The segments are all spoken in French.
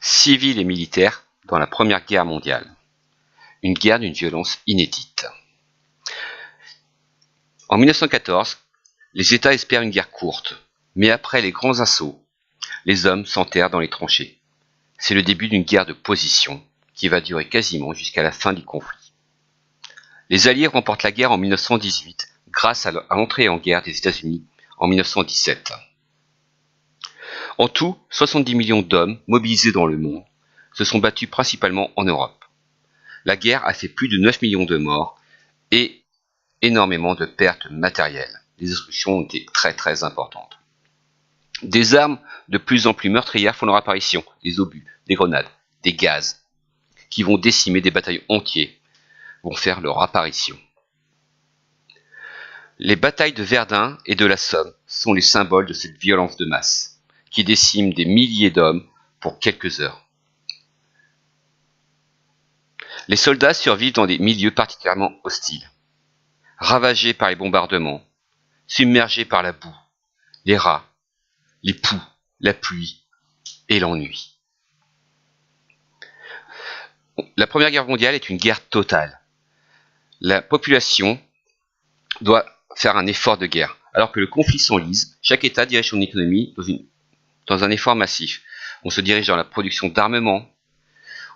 civils et militaires dans la Première Guerre mondiale. Une guerre d'une violence inédite. En 1914, les États espèrent une guerre courte, mais après les grands assauts, les hommes s'enterrent dans les tranchées. C'est le début d'une guerre de position qui va durer quasiment jusqu'à la fin du conflit. Les Alliés remportent la guerre en 1918 grâce à l'entrée en guerre des États-Unis en 1917. En tout, 70 millions d'hommes mobilisés dans le monde se sont battus principalement en Europe. La guerre a fait plus de 9 millions de morts et énormément de pertes matérielles. Les destructions ont été très importantes. Des armes de plus en plus meurtrières font leur apparition, des obus, des grenades, des gaz, qui vont décimer des bataillons entiers, vont faire leur apparition. Les batailles de Verdun et de la Somme sont les symboles de cette violence de masse, qui décime des milliers d'hommes pour quelques heures. Les soldats survivent dans des milieux particulièrement hostiles, ravagés par les bombardements, submergés par la boue, les rats, les poux, la pluie et l'ennui. La Première Guerre mondiale est une guerre totale. La population doit faire un effort de guerre. Alors que le conflit s'enlise, chaque État dirige son économie dans un effort massif. On se dirige dans la production d'armements,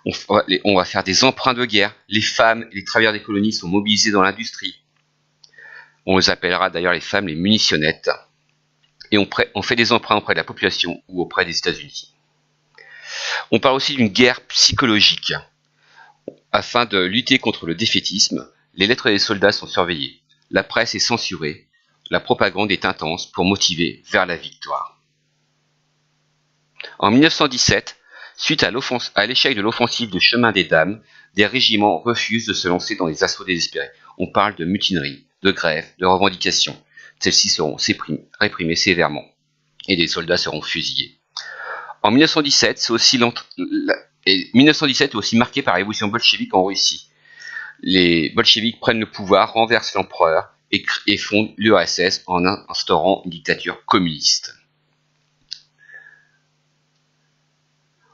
on va faire des emprunts de guerre, les femmes et les travailleurs des colonies sont mobilisés dans l'industrie. On les appellera d'ailleurs les femmes les munitionnettes. Et on fait des emprunts auprès de la population ou auprès des États-Unis. On parle aussi d'une guerre psychologique. Afin de lutter contre le défaitisme, les lettres des soldats sont surveillées, la presse est censurée, la propagande est intense pour motiver vers la victoire. En 1917, suite à l'échec de l'offensive de Chemin des Dames, des régiments refusent de se lancer dans des assauts désespérés. On parle de mutinerie, de grève, de revendications. Celles-ci seront réprimées sévèrement et des soldats seront fusillés. En 1917, 1917 est aussi marqué par la révolution bolchevique en Russie. Les bolcheviks prennent le pouvoir, renversent l'empereur et fondent l'URSS en instaurant une dictature communiste.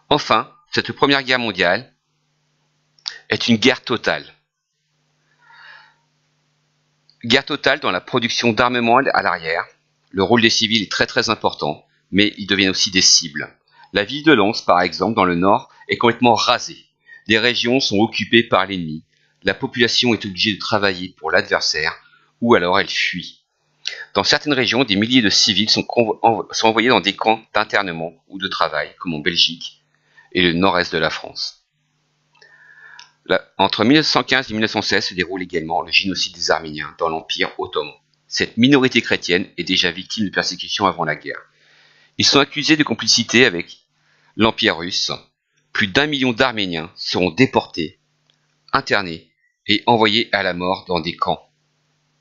Enfin, cette Première Guerre mondiale est une guerre totale. Guerre totale dans la production d'armement à l'arrière. Le rôle des civils est très important, mais ils deviennent aussi des cibles. La ville de Lens, par exemple, dans le nord, est complètement rasée. Des régions sont occupées par l'ennemi. La population est obligée de travailler pour l'adversaire, ou alors elle fuit. Dans certaines régions, des milliers de civils sont envoyés dans des camps d'internement ou de travail, comme en Belgique et le nord-est de la France. Entre 1915 et 1916 se déroule également le génocide des Arméniens dans l'Empire ottoman. Cette minorité chrétienne est déjà victime de persécutions avant la guerre. Ils sont accusés de complicité avec l'Empire russe. Plus d'1 million d'Arméniens seront déportés, internés et envoyés à la mort dans des camps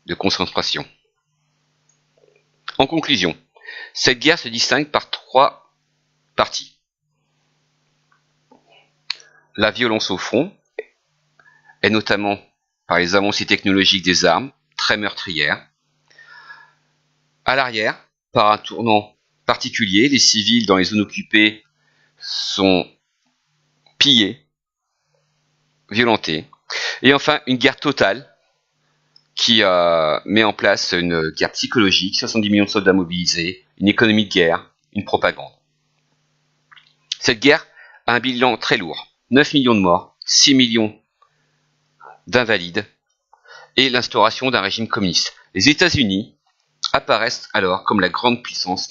de concentration. En conclusion, cette guerre se distingue par 3 parties. La violence au front, et notamment par les avancées technologiques des armes, très meurtrières. À l'arrière, par un tournant particulier, les civils dans les zones occupées sont pillés, violentés. Et enfin, une guerre totale qui met en place une guerre psychologique, 70 millions de soldats mobilisés, une économie de guerre, une propagande. Cette guerre a un bilan très lourd, 9 millions de morts, 6 millions d'invalides et l'instauration d'un régime communiste. Les États-Unis apparaissent alors comme la grande puissance